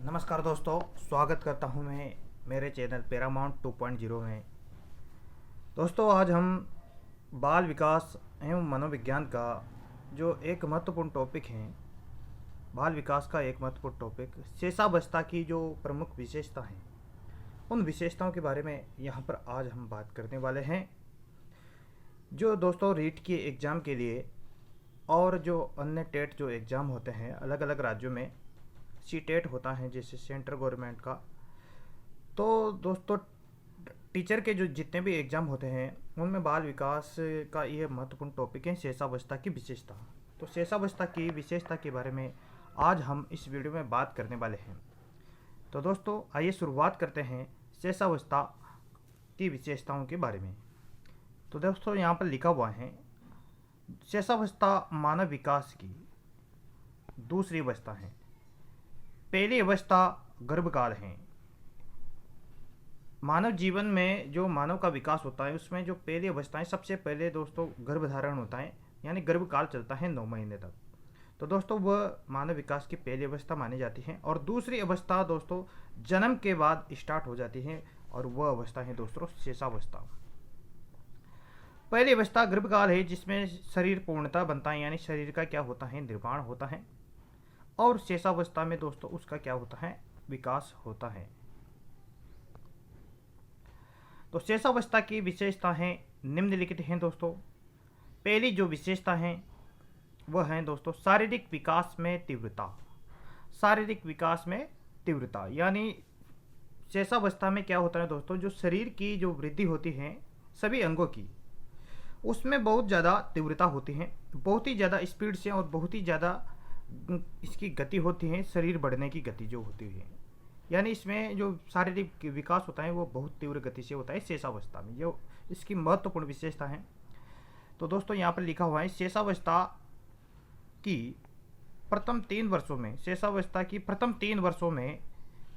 नमस्कार दोस्तों, स्वागत करता हूं मैं मेरे चैनल पैरामाउंट 2.0 में। दोस्तों, आज हम बाल विकास एवं मनोविज्ञान का जो एक महत्वपूर्ण टॉपिक है, बाल विकास का एक महत्वपूर्ण टॉपिक शैशवावस्था की जो प्रमुख विशेषता हैं, उन विशेषताओं के बारे में यहाँ पर आज हम बात करने वाले हैं। जो दोस्तों रीट के एग्ज़ाम के लिए और जो अन्य टेट जो एग्ज़ाम होते हैं अलग अलग राज्यों में, सी टेट होता है जैसे सेंट्रल गवर्नमेंट का, तो दोस्तों टीचर के जो जितने भी एग्ज़ाम होते हैं उनमें बाल विकास का ये महत्वपूर्ण टॉपिक है शैशवावस्था की विशेषता। तो शैशवावस्था की विशेषता के बारे में आज हम इस वीडियो में बात करने वाले हैं। तो दोस्तों आइए शुरुआत करते हैं शैशवावस्था की विशेषताओं के बारे में। तो दोस्तों यहाँ पर लिखा हुआ है, शैशवावस्था मानव विकास की दूसरी अवस्था है। पहली अवस्था गर्भकाल है। मानव जीवन में जो मानव का विकास होता है उसमें जो पहली अवस्थाएं, सबसे पहले दोस्तों गर्भधारण होता है, यानी गर्भकाल चलता है 9 महीने तक। तो दोस्तों वह मानव विकास की पहली अवस्था मानी जाती है। और दूसरी अवस्था दोस्तों जन्म के बाद स्टार्ट हो जाती है और वह अवस्था है दोस्तों शैशवावस्था। पहली अवस्था गर्भकाल है जिसमें शरीर पूर्णता बनता है, यानी शरीर का क्या होता है, निर्माण होता है। और शैशवावस्था में दोस्तों उसका क्या होता है, विकास होता है। तो शैशवावस्था की विशेषता है निम्नलिखित हैं दोस्तों। पहली जो विशेषता है वह है दोस्तों शारीरिक विकास में तीव्रता। शारीरिक विकास में तीव्रता यानी शैशवावस्था में क्या होता है दोस्तों, जो शरीर की जो वृद्धि होती है सभी अंगों की, उसमें बहुत ज़्यादा तीव्रता होती है, बहुत ही ज़्यादा स्पीड से और बहुत ही ज़्यादा इसकी गति होती है, शरीर बढ़ने की गति जो होती है, यानी इसमें जो शारीरिक विकास होता है वो बहुत तीव्र गति से होता है शैशवावस्था में। जो इसकी महत्वपूर्ण विशेषता है, तो दोस्तों यहाँ पर लिखा हुआ है शैशवावस्था की प्रथम 3 वर्षों में, शैशवावस्था की प्रथम 3 वर्षों में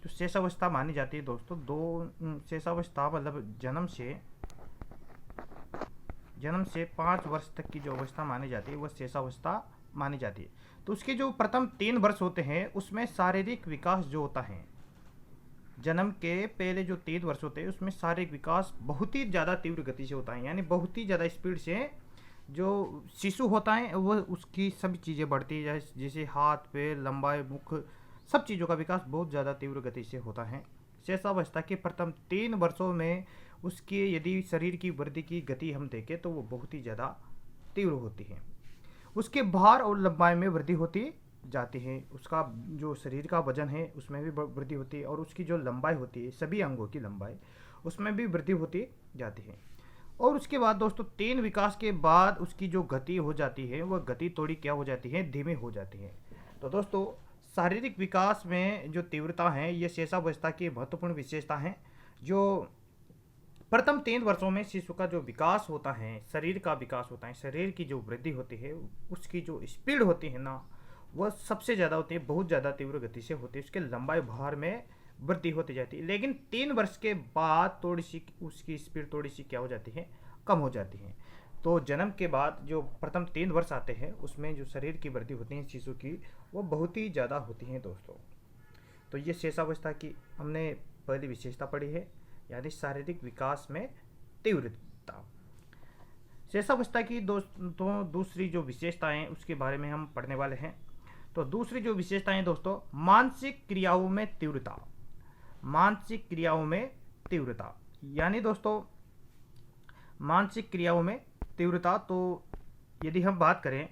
जो शैशवावस्था मानी जाती है दोस्तों, शैशवावस्था मतलब जन्म से 5 वर्ष तक की जो अवस्था मानी जाती है वह शैशवावस्था मानी जाती है। तो उसके जो प्रथम 3 वर्ष होते हैं उसमें शारीरिक विकास जो होता है, जन्म के पहले जो 3 वर्ष होते हैं उसमें शारीरिक विकास बहुत ही ज़्यादा तीव्र गति से होता है, यानी बहुत ही ज़्यादा स्पीड से जो शिशु होता है वह उसकी सभी चीज़ें बढ़ती है, जैसे हाथ पैर लंबाई मुख, सब चीज़ों का विकास बहुत ज़्यादा तीव्र गति से होता है। शैशवावस्था के प्रथम 3 वर्षों में उसकी यदि शरीर की वृद्धि की गति हम देखें तो वो बहुत ही ज़्यादा तीव्र होती है। उसके भार और लंबाई में वृद्धि होती जाती है, उसका जो शरीर का वजन है उसमें भी वृद्धि होती है, और उसकी जो लंबाई होती है सभी अंगों की लंबाई उसमें भी वृद्धि होती जाती है। और उसके बाद दोस्तों 3 विकास के बाद उसकी जो गति हो जाती है वह गति थोड़ी क्या हो जाती है, धीमी हो जाती है। तो दोस्तों शारीरिक विकास में जो तीव्रता है ये शैशवावस्था की महत्वपूर्ण विशेषता है। जो प्रथम 3 वर्षों में शिशु का जो विकास होता है, शरीर का विकास होता है, शरीर की जो वृद्धि होती है उसकी जो स्पीड होती है ना वह सबसे ज़्यादा होती है, बहुत ज़्यादा तीव्र गति से होती है, उसके लंबाई भार में वृद्धि होती जाती है। लेकिन 3 वर्ष के बाद थोड़ी सी उसकी स्पीड थोड़ी सी क्या हो जाती है, कम हो जाती है। तो जन्म के बाद जो प्रथम 3 वर्ष आते हैं उसमें जो शरीर की वृद्धि होती है शिशु की वो बहुत ही ज़्यादा होती है दोस्तों। तो ये शैशवावस्था की हमने पहली विशेषता पढ़ी है, यानी शारीरिक विकास में तीव्रता। शैशवावस्था की दूसरी जो विशेषताएं उसके बारे में हम पढ़ने वाले हैं। तो दूसरी जो विशेषताएं दोस्तों मानसिक क्रियाओं में तीव्रता। मानसिक क्रियाओं में तीव्रता यानी दोस्तों मानसिक क्रियाओं में तीव्रता, तो यदि हम बात करें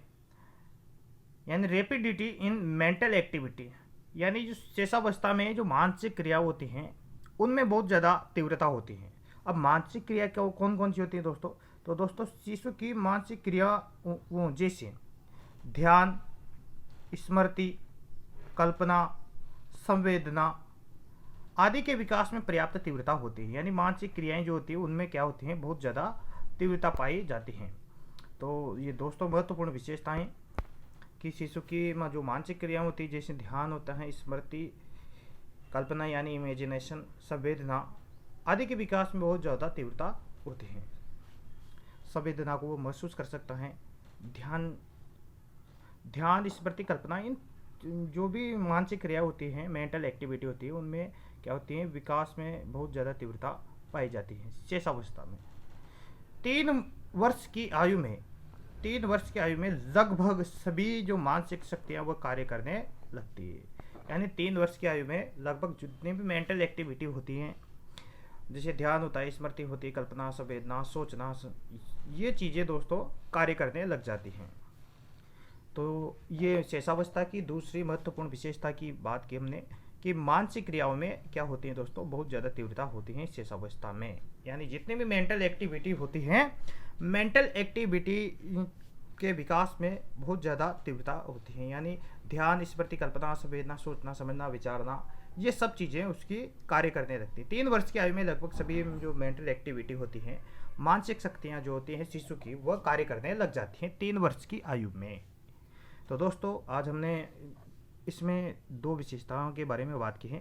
यानी रैपिडिटी इन मेंटल एक्टिविटी, यानी जो शैशवावस्था में जो मानसिक क्रिया होती हैं उनमें बहुत ज़्यादा तीव्रता होती है। अब मानसिक क्रिया क्या कौन कौन सी होती है दोस्तों, तो दोस्तों शिशु की मानसिक क्रिया जैसे ध्यान, स्मृति, कल्पना, संवेदना आदि के विकास में पर्याप्त तीव्रता होती है, यानी मानसिक क्रियाएं जो होती है उनमें क्या होती हैं, बहुत ज़्यादा तीव्रता पाई जाती हैं। तो ये दोस्तों महत्वपूर्ण विशेषताएं कि शिशु की जो मानसिक क्रियाएं होती है जैसे ध्यान होता है, स्मृति, कल्पना यानी इमेजिनेशन, संवेदना आदि के विकास में बहुत ज़्यादा तीव्रता होती है। संवेदना को वो महसूस कर सकता है, ध्यान, स्मृति, कल्पना, इन जो भी मानसिक क्रिया होती है, मेंटल एक्टिविटी होती है, उनमें क्या होती है, विकास में बहुत ज़्यादा तीव्रता पाई जाती है शेषावस्था में। 3 वर्ष की आयु में लगभग सभी जो मानसिक शक्तियाँ वो कार्य करने लगती है। यानी 3 वर्ष की आयु में लगभग जितनी भी मेंटल एक्टिविटी होती हैं, जैसे ध्यान होता है, स्मृति होती है, कल्पना, संवेदना, सोचना, ये चीज़ें दोस्तों कार्य करने लग जाती हैं। तो ये शेषावस्था की दूसरी महत्वपूर्ण विशेषता की बात की हमने कि मानसिक क्रियाओं में क्या होती है दोस्तों, बहुत ज़्यादा तीव्रता होती है शेषावस्था में। यानी जितनी भी मेंटल एक्टिविटी होती हैं, मेंटल एक्टिविटी के विकास में बहुत ज़्यादा तीव्रता होती है। यानी ध्यान, स्मृति, कल्पना, संवेदना, सोचना, समझना, विचारना, ये सब चीज़ें उसकी कार्य करने लगती हैं। 3 वर्ष की आयु में लगभग सभी जो मेंटल एक्टिविटी होती हैं, मानसिक शक्तियाँ जो होती हैं शिशु की, वह कार्य करने लग जाती हैं 3 वर्ष की आयु में। तो दोस्तों आज हमने इसमें 2 विशेषताओं के बारे में बात की है।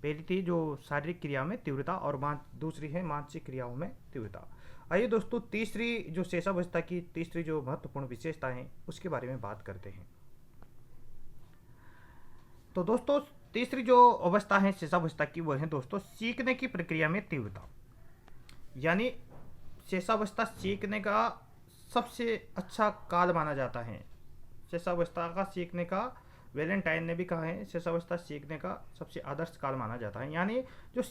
पहली थी जो शारीरिक क्रिया में तीव्रता और दूसरी है मानसिक क्रियाओं में तीव्रता। आइए दोस्तों तीसरी जो शेषावस्था की तीसरी जो महत्वपूर्ण विशेषता है उसके बारे में बात करते हैं। तो दोस्तों तीसरी जो अवस्था है शेषावस्था की वह है दोस्तों सीखने की प्रक्रिया में तीव्रता। यानी शेषावस्था सीखने का सबसे अच्छा काल माना जाता है। शेषावस्था का सीखने का वैलेंटाइन ने भी कहा है, शेषावस्था सीखने का सबसे आदर्श काल माना जाता है। यानी जो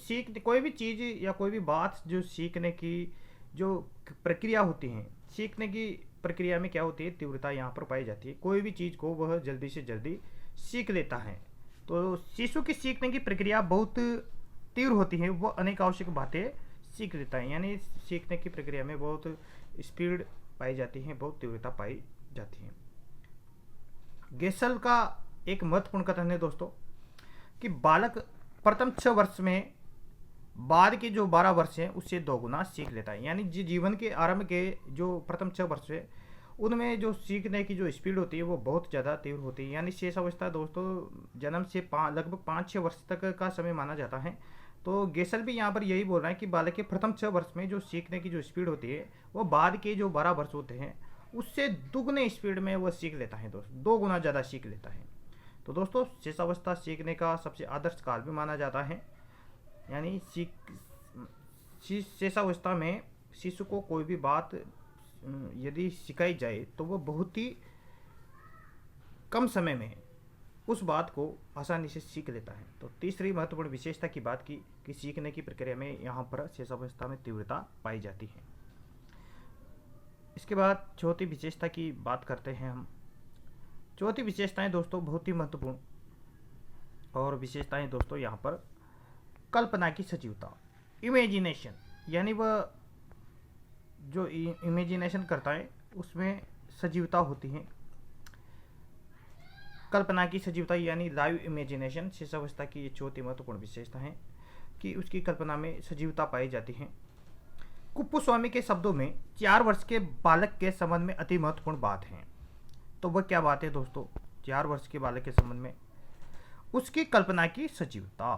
कोई भी चीज़ या कोई भी बात जो सीखने की जो प्रक्रिया होती है, सीखने की प्रक्रिया में क्या होती है, तीव्रता यहाँ पर पाई जाती है। कोई भी चीज़ को वह जल्दी से जल्दी सीख लेता है। तो शिशु की सीखने की प्रक्रिया बहुत तीव्र होती है, वह अनेक आवश्यक बातें सीख लेता है। यानी सीखने की प्रक्रिया में बहुत स्पीड पाई जाती है, बहुत तीव्रता पाई जाती है। गेसल का एक महत्वपूर्ण कथन है दोस्तों कि बालक प्रथम 6 वर्ष में बाद के जो 12 वर्ष हैं उससे 2 गुना सीख लेता है। यानी जीवन के आरंभ के जो प्रथम 6 वर्ष है उनमें जो सीखने की जो स्पीड होती है वो बहुत ज़्यादा तीव्र होती है। यानी शेषावस्था दोस्तों जन्म से लगभग 5-6 वर्ष तक का समय माना जाता है। तो गेसल भी यहाँ पर यही बोल रहा है कि बालक के प्रथम 6 वर्ष में जो सीखने की जो स्पीड होती है वो बाद के जो 12 वर्ष होते हैं उससे दुगने स्पीड में वह सीख लेता है दोस्तों, 2 गुना ज़्यादा सीख लेता है। तो दोस्तों शेषावस्था सीखने का सबसे आदर्श काल भी माना जाता है। यानी शेषावस्था में शिशु को कोई भी बात यदि सिखाई जाए तो वह बहुत ही कम समय में उस बात को आसानी से सीख लेता है। तो तीसरी महत्वपूर्ण विशेषता की बात की कि सीखने की प्रक्रिया में यहाँ पर शेषावस्था में तीव्रता पाई जाती है। इसके बाद चौथी विशेषता की बात करते हैं हम। चौथी विशेषताएं दोस्तों बहुत ही महत्वपूर्ण और विशेषताएं दोस्तों यहाँ पर कल्पना की सजीवता, इमेजिनेशन। यानी वह जो इमेजिनेशन करता है उसमें सजीवता होती है। कल्पना की सजीवता यानी लाइव इमेजिनेशन शेषावस्था की ये चौथी महत्वपूर्ण विशेषता है कि उसकी कल्पना में सजीवता पाई जाती है। कुप्पुस्वामी के शब्दों में 4 वर्ष के बालक के संबंध में अति महत्वपूर्ण बात है। तो वह क्या बात है दोस्तों, 4 वर्ष के बालक के संबंध में उसकी कल्पना की सजीवता।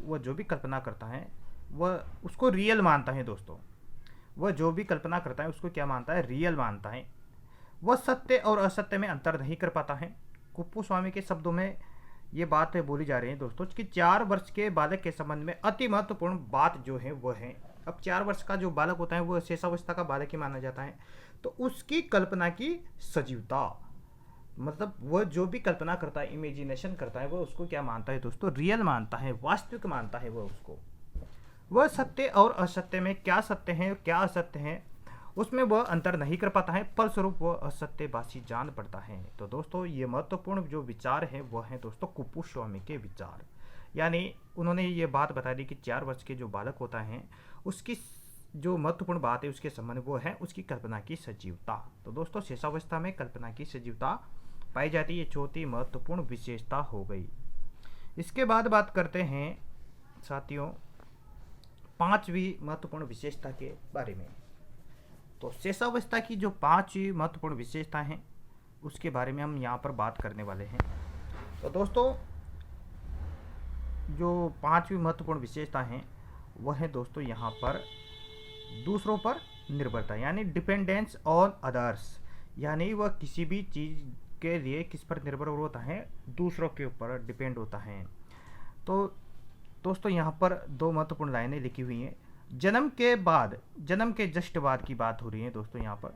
वह जो भी कल्पना करता है वह उसको रियल मानता है दोस्तों। वह जो भी कल्पना करता है उसको क्या मानता है, रियल मानता है। वह सत्य और असत्य में अंतर नहीं कर पाता है। कुप्पुस्वामी के शब्दों में ये बात बोली जा रही है दोस्तों कि 4 वर्ष के बालक के संबंध में अति महत्वपूर्ण बात जो है वह है, अब 4 वर्ष का जो बालक होता है वह शेषावस्था का बालक ही माना जाता है। तो उसकी कल्पना की सजीवता, मतलब वह जो भी कल्पना करता है, इमेजिनेशन करता है, वह उसको क्या मानता है दोस्तों, रियल मानता है, वास्तविक मानता है। वह उसको वह सत्य और असत्य में क्या सत्य है क्या असत्य है उसमें वह अंतर नहीं कर पाता है, फलस्वरूप वह असत्यवासी जान पड़ता है। तो दोस्तों ये महत्वपूर्ण जो विचार है वह है दोस्तों कुप्पुस्वामी के विचार। यानी उन्होंने ये बात बता दी कि 4 वर्ष के जो बालक होता है उसकी जो महत्वपूर्ण बात है उसके संबंध वो है उसकी कल्पना की सजीवता। तो दोस्तों शेषावस्था में कल्पना की सजीवता पाई जाती है, ये चौथी महत्वपूर्ण विशेषता हो गई। इसके बाद बात करते हैं साथियों 5वीं महत्वपूर्ण विशेषता के बारे में। तो शेषावस्था की जो 5वीं महत्वपूर्ण विशेषता हैं उसके बारे में हम यहाँ पर बात करने वाले हैं। तो दोस्तों जो 5वीं महत्वपूर्ण विशेषता हैं वह है दोस्तों यहाँ पर दूसरों पर निर्भरता, यानी डिपेंडेंस ऑन अदर्स। यानी वह किसी भी चीज़ के लिए किस पर निर्भर होता है, दूसरों के ऊपर डिपेंड होता है। तो दोस्तों यहाँ पर दो महत्वपूर्ण लाइनें लिखी हुई हैं। जन्म के बाद, जन्म के जस्ट बाद की बात हो रही है दोस्तों। यहाँ पर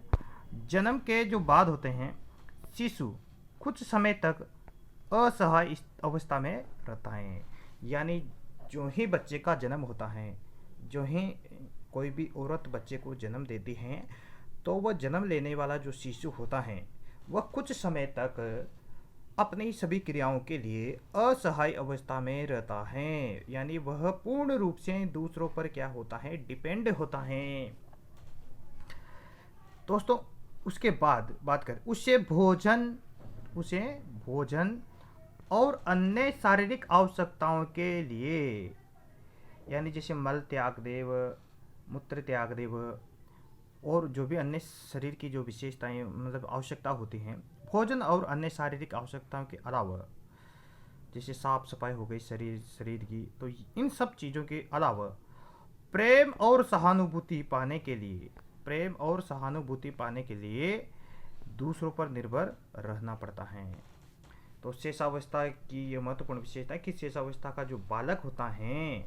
जन्म के जो बाद होते हैं, शिशु कुछ समय तक असहाय अवस्था में रहता है। यानी जो ही बच्चे का जन्म होता है, जो ही कोई भी औरत बच्चे को जन्म देती है, तो वह जन्म लेने वाला जो शिशु होता है वह कुछ समय तक अपनी सभी क्रियाओं के लिए असहाय अवस्था में रहता है। यानी वह पूर्ण रूप से दूसरों पर क्या होता है, डिपेंड होता है। दोस्तों उसके बाद बात करें, उसे भोजन और अन्य शारीरिक आवश्यकताओं के लिए, यानी जैसे मल त्याग देव, मूत्र त्याग देव और जो भी अन्य शरीर की जो विशेषताएं मतलब आवश्यकता होती हैं, भोजन और अन्य शारीरिक आवश्यकताओं के अलावा, जैसे साफ सफाई हो गई शरीर की, तो इन सब चीज़ों के अलावा प्रेम और सहानुभूति पाने के लिए, प्रेम और सहानुभूति पाने के लिए दूसरों पर निर्भर रहना पड़ता है। तो शेषावस्था की यह महत्वपूर्ण विशेषता है कि शेषावस्था का जो बालक होता है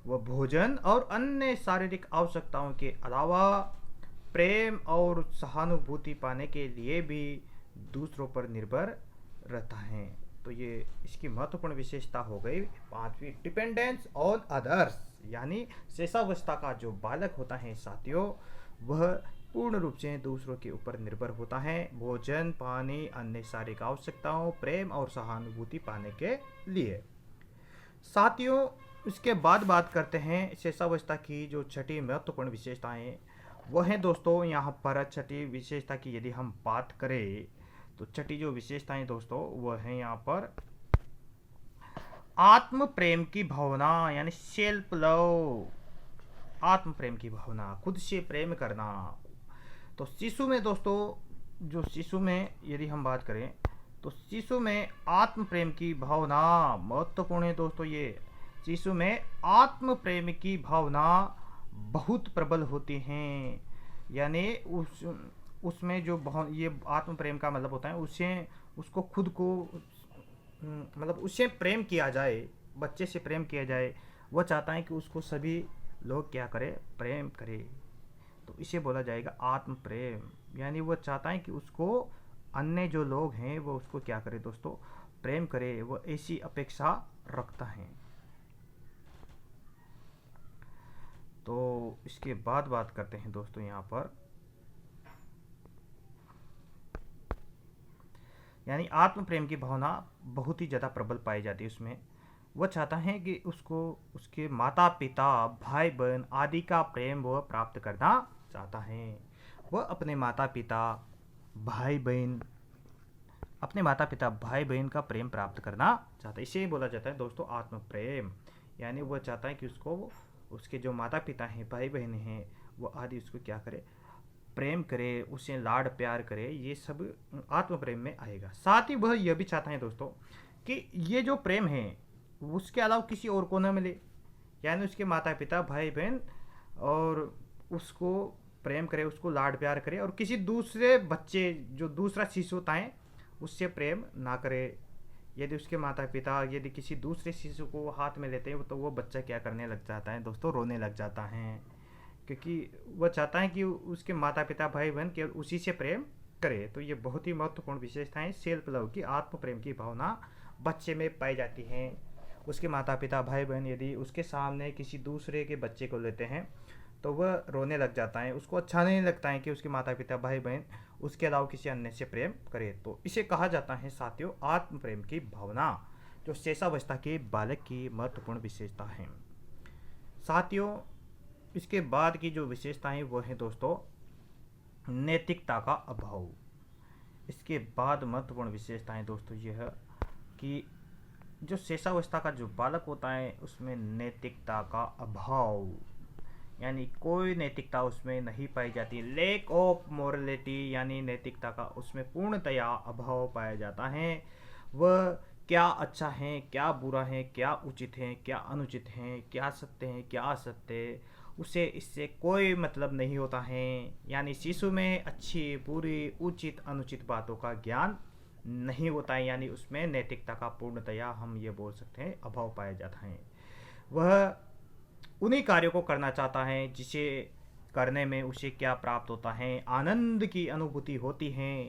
वह भोजन और अन्य शारीरिक आवश्यकताओं के अलावा प्रेम और सहानुभूति पाने के लिए भी दूसरों पर निर्भर रहता है। तो ये इसकी महत्वपूर्ण विशेषता हो गई पांचवी, डिपेंडेंस ऑन अदर्स। यानी शेषावस्था का जो बालक होता है साथियों, वह पूर्ण रूप से दूसरों के ऊपर निर्भर होता है, भोजन, पानी, अन्य शारीरिक आवश्यकताओं, प्रेम और सहानुभूति पाने के लिए। साथियों इसके बाद बात करते हैं शेषावस्था की जो छठी महत्वपूर्ण विशेषताएं, वह है दोस्तों यहाँ पर छठी विशेषता की यदि हम बात करें तो छठी जो विशेषताएं दोस्तों वह है यहाँ पर आत्म प्रेम की भावना, यानी सेल्फ लव, आत्म प्रेम की भावना, खुद से प्रेम करना। तो शिशु में दोस्तों, जो शिशु में यदि हम बात करें तो शिशु में आत्म प्रेम की भावना महत्वपूर्ण है दोस्तों। ये शिशु में आत्म प्रेम की भावना बहुत प्रबल होती हैं। यानी उसमें जो ये आत्म प्रेम का मतलब होता है उसको खुद को मतलब उससे प्रेम किया जाए, बच्चे से प्रेम किया जाए। वह चाहता है कि उसको सभी लोग क्या करें, प्रेम करें। तो इसे बोला जाएगा आत्म प्रेम। यानी वह चाहता है कि उसको अन्य जो लोग हैं वो उसको क्या करें दोस्तों, प्रेम करे, वह ऐसी अपेक्षा रखता है। तो इसके बाद बात करते हैं दोस्तों यहाँ पर, यानी आत्म प्रेम की भावना बहुत ही ज़्यादा प्रबल पाई जाती है उसमें। वह चाहता है कि उसको उसके माता पिता, भाई बहन आदि का प्रेम वह प्राप्त करना चाहता है। वह अपने माता पिता भाई बहन का प्रेम प्राप्त करना चाहता है। इसे बोला जाता है दोस्तों आत्म प्रेम। यानी वह चाहता है कि उसके जो माता पिता हैं, भाई बहन हैं, वो आदि उसको क्या करे, प्रेम करे, उसे लाड प्यार करे। ये सब आत्म प्रेम में आएगा। साथ ही वह यह भी चाहता है दोस्तों कि ये जो प्रेम है उसके अलावा किसी और को न मिले। यानी उसके माता पिता, भाई बहन और उसको प्रेम करे, उसको लाड प्यार करे, और किसी दूसरे बच्चे जो दूसरा शिशु होता है उससे प्रेम ना करे। यदि उसके माता पिता यदि किसी दूसरे शिशु को हाथ में लेते हैं तो वो बच्चा क्या करने लग जाता है दोस्तों, रोने लग जाता है, क्योंकि वह चाहता है कि उसके माता पिता, भाई बहन केवल उसी से प्रेम करे। तो ये बहुत ही महत्वपूर्ण विशेषताएं सेल्फ लव की, आत्म प्रेम की भावना बच्चे में पाई जाती हैं। उसके माता पिता, भाई बहन यदि उसके सामने किसी दूसरे के बच्चे को लेते हैं तो वह रोने लग जाता है, उसको अच्छा नहीं लगता है कि उसके माता पिता, भाई बहन उसके अलावा किसी अन्य से प्रेम करे। तो इसे कहा जाता है साथियों आत्म प्रेम की भावना, जो शेषावस्था के बालक की महत्वपूर्ण विशेषता है। साथियों इसके बाद की जो विशेषताएं वो है दोस्तों नैतिकता का अभाव। इसके बाद महत्वपूर्ण विशेषताएं दोस्तों यह है कि जो शेषावस्था का जो बालक होता है उसमें नैतिकता का अभाव, यानी कोई नैतिकता उसमें नहीं पाई जाती। लैक ऑफ मोरलिटी, यानी नैतिकता का उसमें पूर्णतया अभाव पाया जाता है। वह क्या अच्छा है, क्या बुरा है, क्या उचित है, क्या अनुचित है, क्या सत्य है, क्या असत्य, उसे इससे कोई मतलब नहीं होता है। यानी शिशु में अच्छी बुरी, उचित अनुचित बातों का ज्ञान नहीं होता है, यानी उसमें नैतिकता का पूर्णतया हम ये बोल सकते हैं अभाव पाया जाता है। वह उन्हीं कार्यों को करना चाहता है जिसे करने में उसे क्या प्राप्त होता है, आनंद की अनुभूति होती है।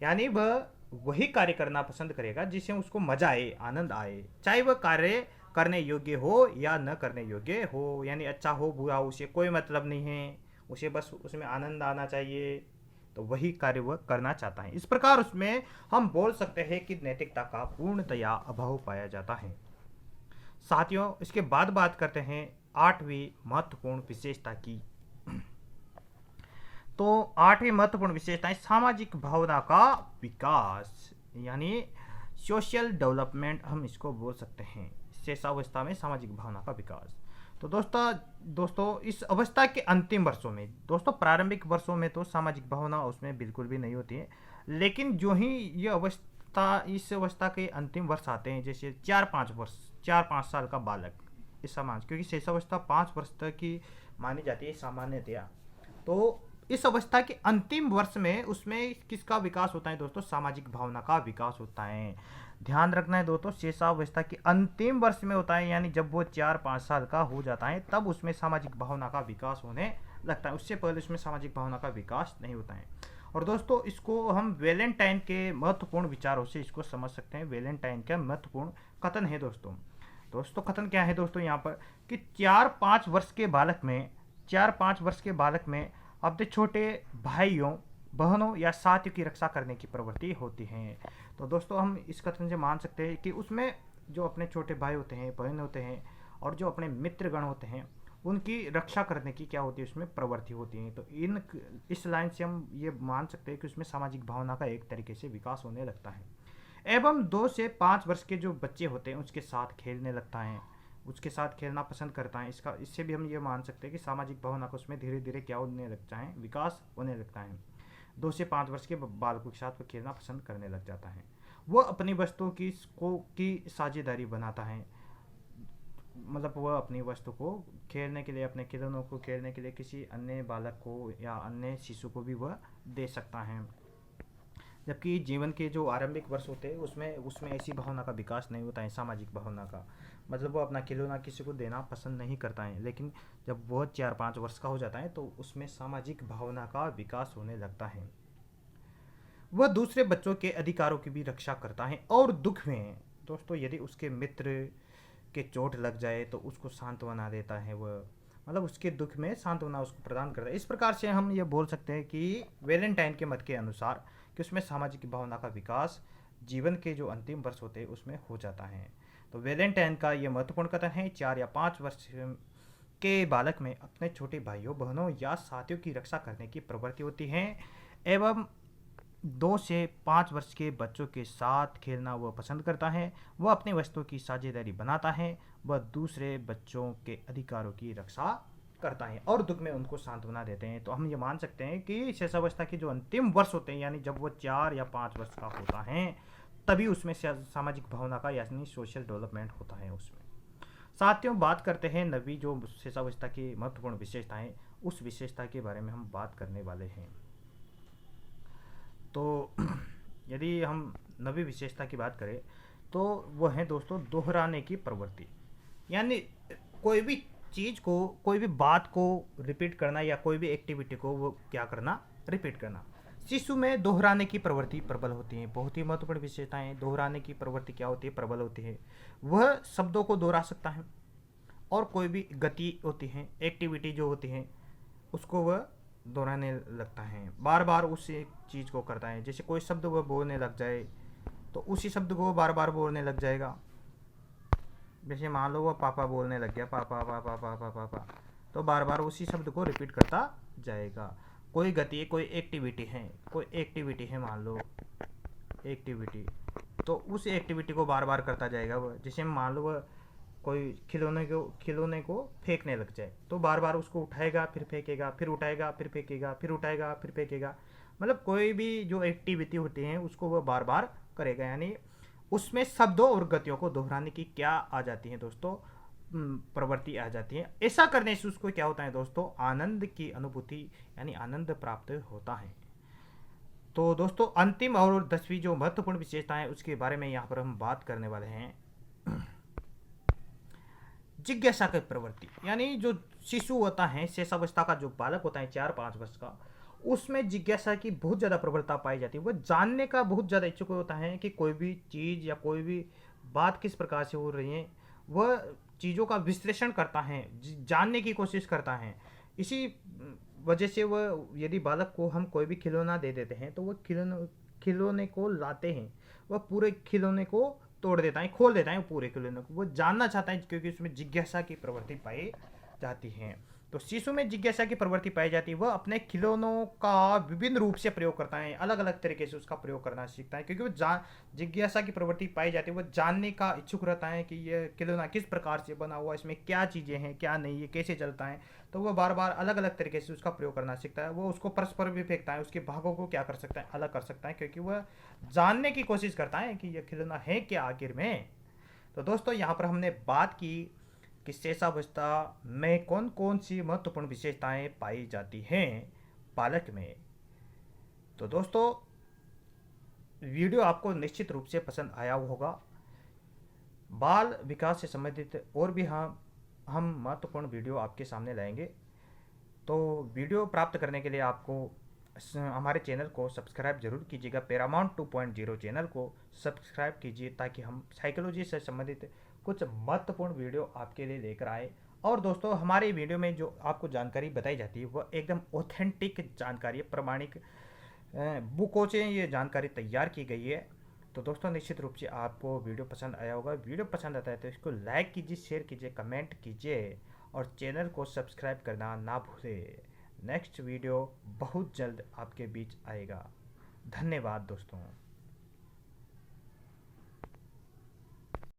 यानी वह वही कार्य करना पसंद करेगा जिसे उसको मजा आए, आनंद आए, चाहे वह कार्य करने योग्य हो या न करने योग्य हो, यानी अच्छा हो बुरा हो उसे कोई मतलब नहीं है, उसे बस उसमें आनंद आना चाहिए, तो वही कार्य वह करना चाहता है। इस प्रकार उसमें हम बोल सकते हैं कि नैतिकता का पूर्णतया अभाव पाया जाता है। साथियों, इसके बाद बात करते हैं आठवीं महत्वपूर्ण विशेषता की। तो आठवीं महत्वपूर्ण विशेषता है सामाजिक भावना का विकास, यानी सोशल डेवलपमेंट हम इसको बोल सकते हैं। शेषावस्था में सामाजिक भावना का विकास। तो दोस्तों इस अवस्था के अंतिम वर्षों में, दोस्तों प्रारंभिक वर्षों में तो सामाजिक भावना उसमें बिल्कुल भी नहीं होती है, लेकिन जो ही ये अवस्था, इस अवस्था के अंतिम वर्ष आते हैं, जैसे 4-5 वर्ष, 4-5 साल का बालक इस समाज, क्योंकि शेषावस्था 5 वर्ष तक की मानी जाती है सामान्यतया, तो इस अवस्था के अंतिम वर्ष में उसमें किसका विकास होता है दोस्तों, सामाजिक भावना का विकास होता है। ध्यान रखना है दोस्तों, शेषावस्था के अंतिम वर्ष में होता है, यानी जब वो 4-5 साल का हो जाता है तब उसमें सामाजिक भावना का विकास होने लगता है, उससे पहले उसमें सामाजिक भावना का विकास नहीं होता है। और दोस्तों इसको हम वैलेंटाइन के महत्वपूर्ण विचारों से इसको समझ सकते हैं। वैलेंटाइन का महत्वपूर्ण कथन है दोस्तों। दोस्तों कथन क्या है दोस्तों यहाँ पर, कि 4-5 वर्ष के बालक में, 4-5 वर्ष के बालक में अपने छोटे भाइयों बहनों या साथियों की रक्षा करने की प्रवृत्ति होती है। तो दोस्तों हम इस कथन से मान सकते हैं कि उसमें जो अपने छोटे भाई होते हैं, बहन होते हैं, और जो अपने मित्रगण होते हैं, उनकी रक्षा करने की क्या होती है, उसमें प्रवृत्ति होती है। तो इस लाइन से हम ये मान सकते हैं कि उसमें सामाजिक भावना का एक तरीके से विकास होने लगता है। एवं 2 से 5 वर्ष के जो बच्चे होते हैं उसके साथ खेलने लगता है, उसके साथ खेलना पसंद करता है। इससे भी हम ये मान सकते हैं कि सामाजिक भावना का उसमें धीरे धीरे क्या होने लगता है, विकास होने लगता है। 2 से 5 वर्ष के बालकों के साथ वो खेलना पसंद करने लग जाता है। वो अपनी वस्तुओं की साझेदारी बनाता है, मतलब वह अपनी वस्तु को खेलने के लिए, अपने खिलौनों को खेलने के लिए किसी अन्य बालक को या अन्य शिशु को भी वह दे सकता है। जबकि जीवन के जो आरंभिक वर्ष होते हैं उसमें ऐसी भावना का विकास नहीं होता है, सामाजिक भावना का, मतलब वो अपना खिलौना किसी को देना पसंद नहीं करता है। लेकिन जब वह 4-5 वर्ष का हो जाता है तो उसमें सामाजिक भावना का विकास होने लगता है। वह दूसरे बच्चों के अधिकारों की भी रक्षा करता है और दुख में दोस्तों यदि उसके मित्र के चोट लग जाए तो उसको सांत्वना देता है, वह मतलब उसके दुख में सांत्वना उसको प्रदान करता है। इस प्रकार से हम ये बोल सकते हैं कि वैलेंटाइन के मत के अनुसार कि उसमें सामाजिक भावना का विकास जीवन के जो अंतिम वर्ष होते हैं उसमें हो जाता है। तो वैलेंटाइन का ये महत्वपूर्ण कथन है, 4 या 5 वर्ष के बालक में अपने छोटे भाइयों बहनों या साथियों की रक्षा करने की प्रवृत्ति होती है, एवं 2 से 5 वर्ष के बच्चों के साथ खेलना वह पसंद करता है, वह अपनी वस्तुओं की साझेदारी बनाता है, वह दूसरे बच्चों के अधिकारों की रक्षा करता है और दुख में उनको सांत्वना देते हैं। तो हम ये मान सकते हैं कि शेषावस्था के जो अंतिम वर्ष होते हैं, यानी जब वो 4 या 5 वर्ष का होता है, तभी उसमें सामाजिक भावना का यानी सोशल डेवलपमेंट होता है उसमें। साथियों बात करते हैं नवी जो शेषावस्था की महत्वपूर्ण विशेषता है, उस विशेषता के बारे में हम बात करने वाले हैं। तो यदि हम नवी विशेषता की बात करें तो वह है दोस्तों दोहराने की प्रवृत्ति, यानी कोई भी चीज़ को, कोई भी बात को रिपीट करना या कोई भी एक्टिविटी को वो क्या करना, रिपीट करना। शिशु में दोहराने की प्रवृत्ति प्रबल होती है। बहुत ही महत्वपूर्ण विशेषताएं, दोहराने की प्रवृत्ति क्या होती है, प्रबल होती है। वह शब्दों को दोहरा सकता है और कोई भी गति होती है, एक्टिविटी जो होती है उसको वह दोहराने लगता है, बार बार उसी चीज़ को करता है। जैसे कोई शब्द वह बोलने लग जाए तो उसी शब्द को बार बार बोलने लग जाएगा। जैसे मान लो वो पापा बोलने लग गया, पापा पापा पापा पापा, तो बार बार उसी शब्द को रिपीट करता जाएगा। कोई गति, कोई एक्टिविटी है मान लो एक्टिविटी, तो उस एक्टिविटी को बार बार करता जाएगा वह। जैसे मान लो वह कोई खिलौने को फेंकने लग जाए तो बार बार उसको उठाएगा फिर फेंकेगा, फिर उठाएगा फिर फेंकेगा, फिर उठाएगा फिर फेंकेगा, मतलब कोई भी जो एक्टिविटी होती है उसको वह बार बार करेगा। यानी उसमें शब्दों और गतियों को दोहराने की क्या आ जाती है दोस्तों, प्रवृत्ति आ जाती है। ऐसा करने से उसको क्या होता है दोस्तों, आनंद की अनुभूति यानी आनंद प्राप्त होता है। तो दोस्तों अंतिम और 10वीं जो महत्वपूर्ण विशेषता है उसके बारे में यहाँ पर हम बात करने वाले हैं। जिज्ञासा की प्रवृत्ति, यानी जो शिशु होता है, शेषावस्था का जो बालक होता है 4-5 वर्ष का, उसमें जिज्ञासा की बहुत ज़्यादा प्रवृत्ता पाई जाती है। वह जानने का बहुत ज़्यादा इच्छुक होता है कि कोई भी चीज़ या कोई भी बात किस प्रकार से हो रही है। वह चीज़ों का विश्लेषण करता है, जानने की कोशिश करता है। इसी वजह से वह, यदि बालक को हम कोई भी खिलौना दे देते हैं तो वह खिलौने को लाते हैं, वह पूरे खिलौने को तोड़ देता है, खोल देता है पूरे खिलौने को। वो जानना चाहता है क्योंकि उसमें जिज्ञासा की प्रवृत्ति पाई जाती है। तो शिशु में जिज्ञासा की प्रवृत्ति पाई जाती है। वह अपने खिलौनों का विभिन्न रूप से प्रयोग करता है, अलग अलग तरीके से उसका प्रयोग करना सीखता है, क्योंकि वो जिज्ञासा की प्रवृत्ति पाई जाती है। वह जानने का इच्छुक रहता है कि यह खिलौना किस प्रकार से बना हुआ, इसमें क्या चीज़ें हैं क्या नहीं, ये कैसे चलता है। तो वह बार बार अलग अलग तरीके से उसका प्रयोग करना सीखता है। वो उसको परस्पर भी फेंकता है, उसके भागों को क्या कर सकता है, अलग कर सकता है, क्योंकि वह जानने की कोशिश करता है कि यह खिलौना है क्या आखिर में। तो दोस्तों यहाँ पर हमने बात की कि शेषावस्था में कौन कौन सी महत्वपूर्ण विशेषताएं पाई जाती हैं बालक में। तो दोस्तों वीडियो आपको निश्चित रूप से पसंद आया होगा। बाल विकास से संबंधित और भी हम महत्वपूर्ण वीडियो आपके सामने लाएंगे। तो वीडियो प्राप्त करने के लिए आपको हमारे चैनल को सब्सक्राइब जरूर कीजिएगा। पैरामाउंट 2.0 चैनल को सब्सक्राइब कीजिए ताकि हम साइकोलॉजी से संबंधित कुछ महत्वपूर्ण वीडियो आपके लिए लेकर आए। और दोस्तों हमारे वीडियो में जो आपको जानकारी बताई जाती है वह एकदम ऑथेंटिक जानकारी है, प्रमाणिक बुकों से ये जानकारी तैयार की गई है। तो दोस्तों निश्चित रूप से आपको वीडियो पसंद आया होगा। वीडियो पसंद आता है तो इसको लाइक कीजिए, शेयर कीजिए, कमेंट कीजिए और चैनल को सब्सक्राइब करना ना भूलें। नेक्स्ट वीडियो बहुत जल्द आपके बीच आएगा। धन्यवाद दोस्तों।